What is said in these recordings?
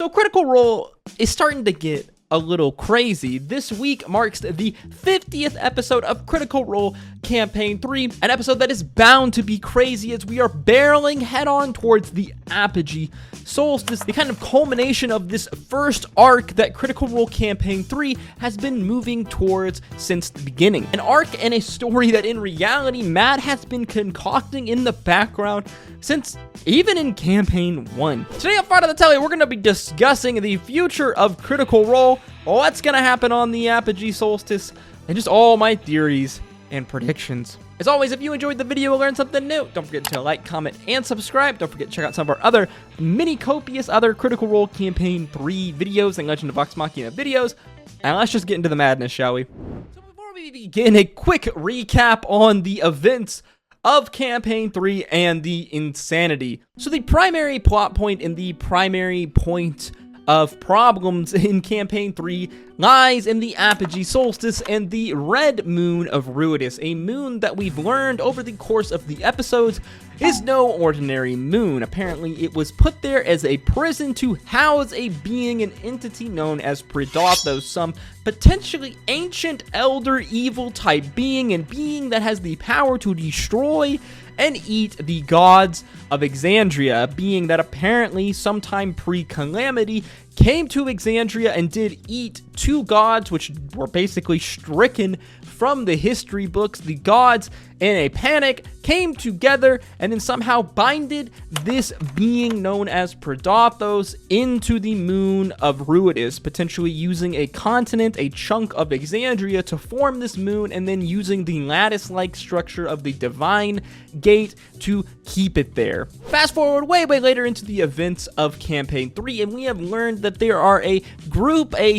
So Critical Role is starting to get a little crazy. This week marks the 50th episode of Critical Role Campaign 3, an episode that is bound to be crazy as we are barreling head-on towards the apogee solstice, the kind of culmination of this first arc that Critical Role Campaign 3 has been moving towards since the beginning. An arc and a story that in reality Matt has been concocting in the background since even in Campaign 1. Today on FraudOnTheTele, we're going to be discussing the future of Critical Role, what's going to happen on the apogee solstice, and just all my theories and predictions. As always, if you enjoyed the video and learned something new, don't forget to like, comment, and subscribe. Don't forget to check out some of our other copious other Critical Role Campaign 3 videos and Legend of Vox Machina videos. And let's just get into the madness, shall we? So before we begin, a quick recap on the events of Campaign 3 and the insanity. So the primary plot point and the primary point of problems in Campaign 3 lies in the apogee solstice and the red moon of Ruidus, a moon that we've learned over the course of the episodes is no ordinary moon. Apparently, it was put there as a prison to house a being, an entity known as Predathos, some potentially ancient elder evil type being, and being that has the power to destroy and eat the gods of Exandria, a being that apparently sometime pre-calamity came to Exandria and did eat two gods, which were basically stricken from the history books. The gods, in a panic, came together and then somehow binded this being known as Predathos into the moon of Ruidus, potentially using a continent, a chunk of Exandria to form this moon, and then using the lattice-like structure of the divine gate to keep it there. Fast forward way later into the events of Campaign 3, and we have learned that there are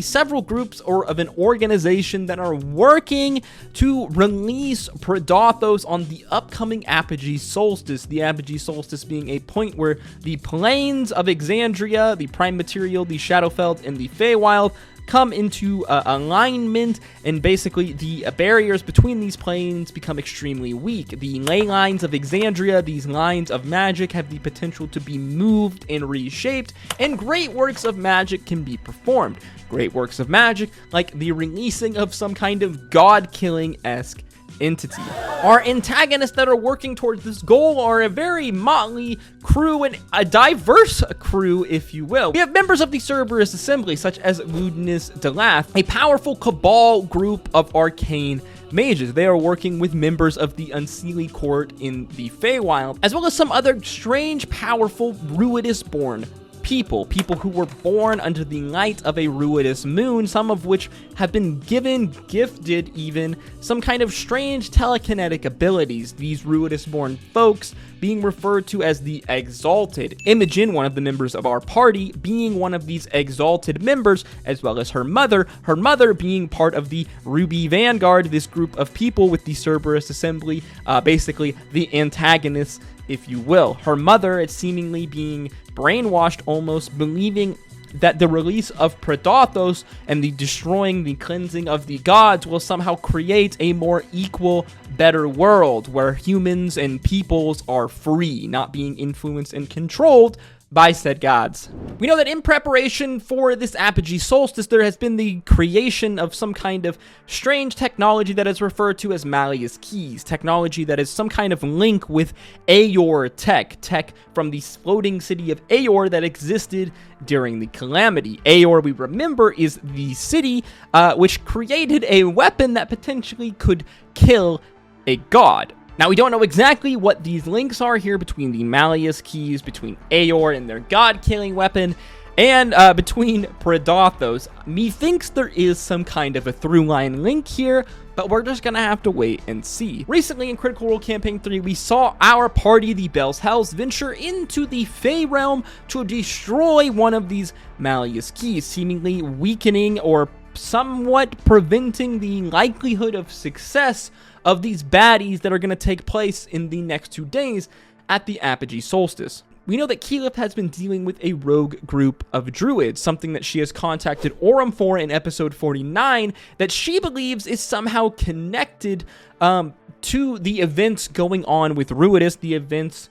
several groups or of an organization that are working to release Predathos on the upcoming apogee solstice. The apogee solstice being a point where the planes of Exandria, the prime material, the Shadowfeld, and the Feywild come into alignment, and basically the barriers between these planes become extremely weak. The ley lines of Exandria, these lines of magic, have the potential to be moved and reshaped, and great works of magic can be performed. Great works of magic like the releasing of some kind of god-killing-esque entity. Our antagonists that are working towards this goal are a very motley crew, and a diverse crew, if you will. We have members of the Cerberus Assembly, such as Ludinus Delath, a powerful cabal group of arcane mages. They are working with members of the Unseelie Court in the Feywild, as well as some other strange, powerful Ruidus-born people who were born under the light of a Ruidus moon, some of which have been gifted even, some kind of strange telekinetic abilities. These Ruidus-born folks being referred to as the Exalted. Imogen, one of the members of our party, being one of these Exalted members, as well as her mother being part of the Ruby Vanguard, this group of people with the Cerberus Assembly, basically the antagonists, if you will. Her mother is seemingly being brainwashed, almost believing that the release of Predathos and the destroying, the cleansing of the gods will somehow create a more equal, better world where humans and peoples are free, not being influenced and controlled by said gods. We know that in preparation for this apogee solstice, there has been the creation of some kind of strange technology that is referred to as Malleus Keys, technology that is some kind of link with Aeor tech from the floating city of Aeor that existed during the calamity. Aeor, we remember, is the city which created a weapon that potentially could kill a god. Now, we don't know exactly what these links are here between the Malleus Keys, between Aeor and their god-killing weapon, and between Predathos. Methinks there is some kind of a through-line link here, but we're just gonna have to wait and see. Recently in Critical Role Campaign 3, we saw our party, the Bell's Hells, venture into the Fey Realm to destroy one of these Malleus Keys, seemingly weakening or somewhat preventing the likelihood of success of these baddies that are going to take place in the next 2 days at the apogee solstice. We know that Keyleth has been dealing with a rogue group of druids, something that she has contacted Aurum for in episode 49, that she believes is somehow connected to the events going on with Ruidus, the events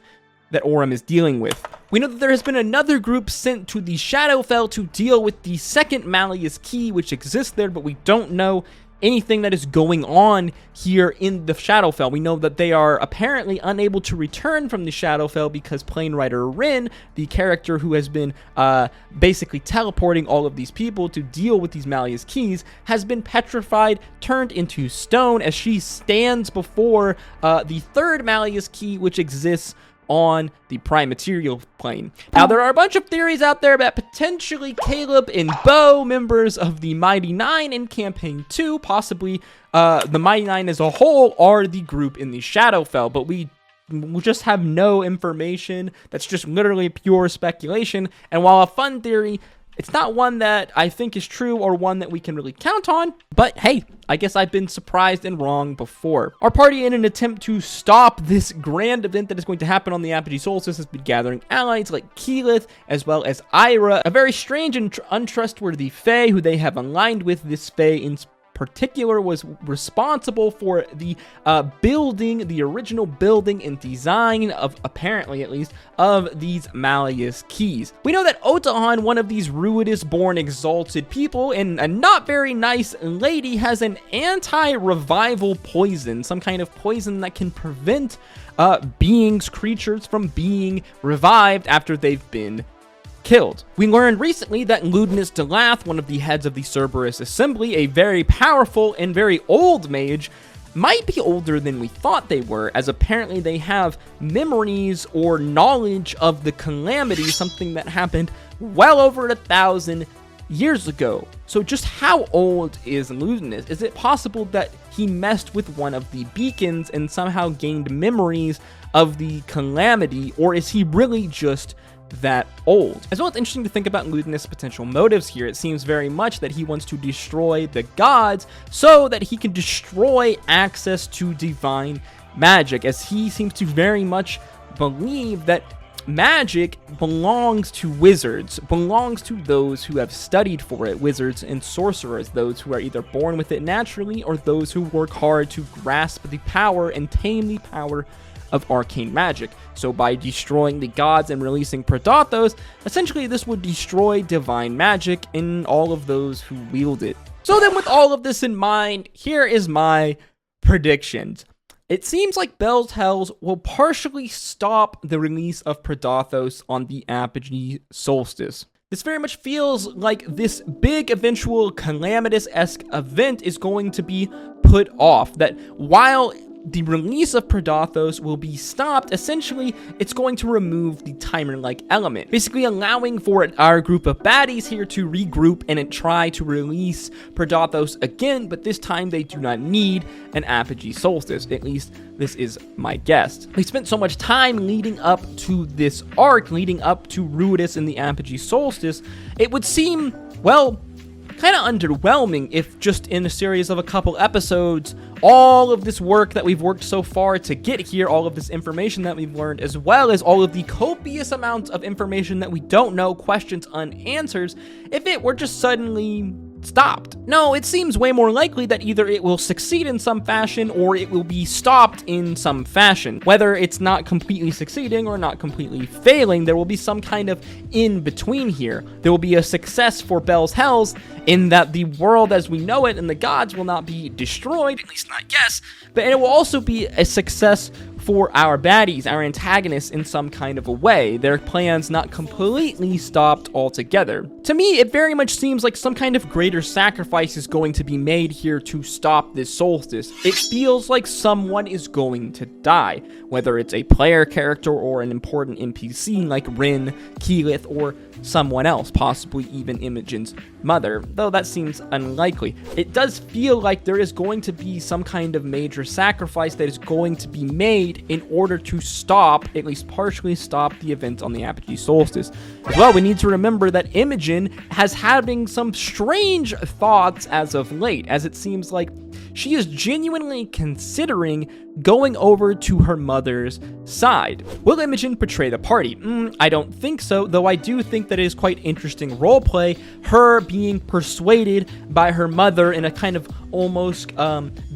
that Aurum is dealing with. We know that there has been another group sent to the Shadowfell to deal with the second Malleus Key, which exists there, but we don't know anything that is going on here in the Shadowfell. We know that they are apparently unable to return from the Shadowfell because Plane Rider Rin, the character who has been basically teleporting all of these people to deal with these Malleus Keys, has been petrified, turned into stone as she stands before the third Malleus Key, which exists on the prime material plane. Now, there are a bunch of theories out there about potentially Caleb and Bo, members of the Mighty Nine in Campaign 2, possibly the Mighty Nine as a whole are the group in the Shadowfell, but we just have no information. That's just literally pure speculation, and while a fun theory, it's not one that I think is true or one that we can really count on, but hey, I guess I've been surprised and wrong before. Our party, in an attempt to stop this grand event that is going to happen on the apogee solstice, has been gathering allies like Keyleth, as well as Ira, a very strange and untrustworthy Fae who they have aligned with. This Fae in particular was responsible for the building, the original building and design of, apparently at least, of these Malleus Keys. We know that Otahan, one of these Ruidus-born exalted people, and a not very nice lady, has an anti-revival poison, some kind of poison that can prevent creatures from being revived after they've been killed. We learned recently that Ruidus Delath, one of the heads of the Cerberus Assembly, a very powerful and very old mage, might be older than we thought they were, as apparently they have memories or knowledge of the calamity, something that happened well over 1,000 years ago. So just how old is Ruidus? Is it possible that he messed with one of the beacons and somehow gained memories of the calamity, or is he really just that old? As well, it's interesting to think about Ruidus' potential motives here. It seems very much that he wants to destroy the gods so that he can destroy access to divine magic, as he seems to very much believe that magic belongs to wizards, belongs to those who have studied for it, wizards and sorcerers, those who are either born with it naturally or those who work hard to grasp the power and tame the power of arcane magic. So by destroying the gods and releasing Predathos, essentially this would destroy divine magic in all of those who wield it. So then, with all of this in mind, here is my predictions. It seems like Bell's Hells will partially stop the release of Predathos on the apogee solstice. This very much feels like this big eventual calamitous-esque event is going to be put off, that while the release of Predathos will be stopped, essentially it's going to remove the timer-like element, basically allowing for our group of baddies here to regroup and try to release Predathos again, but this time they do not need an apogee solstice. At least this is my guess. We spent so much time leading up to this arc, leading up to Ruidus and the apogee solstice, it would seem, well, kind of underwhelming if just in a series of a couple episodes, all of this work that we've worked so far to get here, all of this information that we've learned, as well as all of the copious amounts of information that we don't know, questions unanswered, if it were just suddenly stopped. No, it seems way more likely that either it will succeed in some fashion or it will be stopped in some fashion. Whether it's not completely succeeding or not completely failing, there will be some kind of in between here. There will be a success for Bell's Hells in that the world as we know it and the gods will not be destroyed, at least not yet, but it will also be a success for our baddies, our antagonists, in some kind of a way. Their plans not completely stopped altogether. To me, it very much seems like some kind of greater sacrifice is going to be made here to stop this solstice. It feels like someone is going to die, whether it's a player character or an important NPC like Rin, Keyleth, or someone else, possibly even Imogen's mother, though that seems unlikely. It does feel like there is going to be some kind of major sacrifice that is going to be made in order to stop, at least partially stop, the event on the apogee solstice. As well, we need to remember that Imogen has having some strange thoughts as of late, as it seems like she is genuinely considering going over to her mother's side. Will Imogen betray the party? I don't think so, though I do think that it is quite interesting roleplay, her being persuaded by her mother in a kind of almost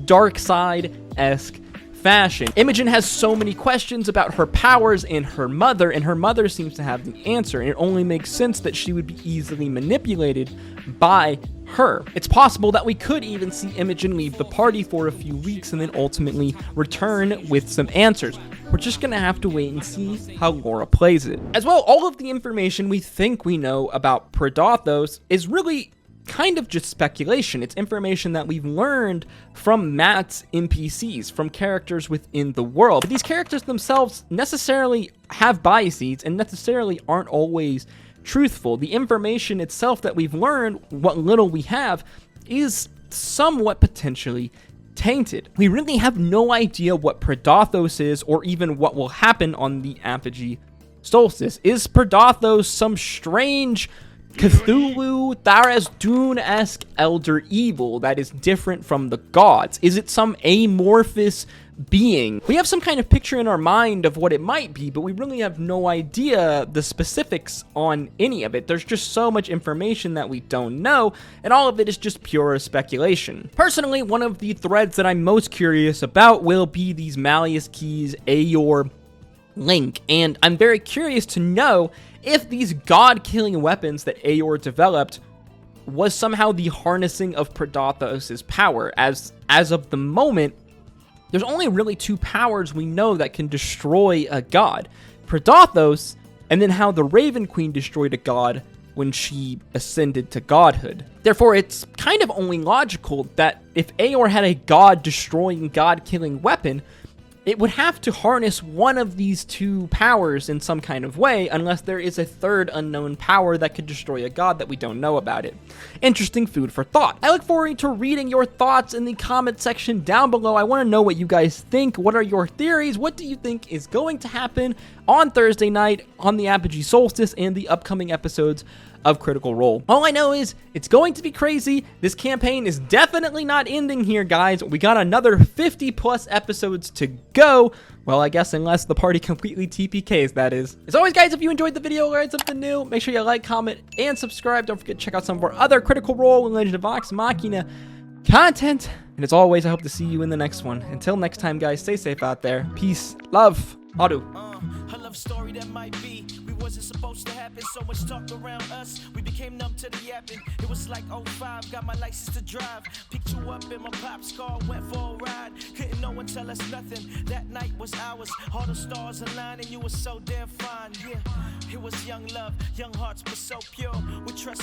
dark side-esque fashion. Imogen has so many questions about her powers and her mother seems to have the answer, and it only makes sense that she would be easily manipulated by her. It's possible that we could even see Imogen leave the party for a few weeks and then ultimately return with some answers. We're just gonna have to wait and see how Laura plays it. As well, all of the information we think we know about Predathos is really kind of just speculation. It's information that we've learned from Matt's NPCs, from characters within the world. But these characters themselves necessarily have biases and necessarily aren't always truthful. The information itself that we've learned, what little we have, is somewhat potentially tainted. We really have no idea what Predathos is or even what will happen on the apogee solstice. Is Predathos some strange Cthulhu, Tharizdun-esque elder evil that is different from the gods? Is it some amorphous being? We have some kind of picture in our mind of what it might be, but we really have no idea the specifics on any of it. There's just so much information that we don't know, and all of it is just pure speculation. Personally, one of the threads that I'm most curious about will be these Malleus Keys Aeor link, and I'm very curious to know if these god-killing weapons that Aeor developed was somehow the harnessing of Predathos' power. As of the moment, there's only really two powers we know that can destroy a god. Predathos, and then how the Raven Queen destroyed a god when she ascended to godhood. Therefore, it's kind of only logical that if Aeor had a god-destroying, god-killing weapon, it would have to harness one of these two powers in some kind of way, unless there is a third unknown power that could destroy a god that we don't know about it. Interesting food for thought. I look forward to reading your thoughts in the comment section down below. I want to know what you guys think. What are your theories? What do you think is going to happen on Thursday night on the apogee solstice and the upcoming episodes of Critical Role? All I know is it's going to be crazy. This campaign is definitely not ending here, guys. We got another 50 plus episodes to go. Well, I guess unless the party completely TPKs, that is. As always, guys, if you enjoyed the video or learned something new, make sure you like, comment, and subscribe. Don't forget to check out some of our other Critical Role and Legend of Vox Machina content. And as always, I hope to see you in the next one. Until next time, guys, stay safe out there. Peace, love, Adu. A love story that might be. We wasn't supposed to happen. So much talk around us. We became numb to the yapping. It was like 05. Got my license to drive. Picked you up in my pop's car. Went for a ride. Couldn't no one tell us nothing. That night was ours. All the stars aligned and you were so damn fine. Yeah, it was young love. Young hearts were so pure. We trust.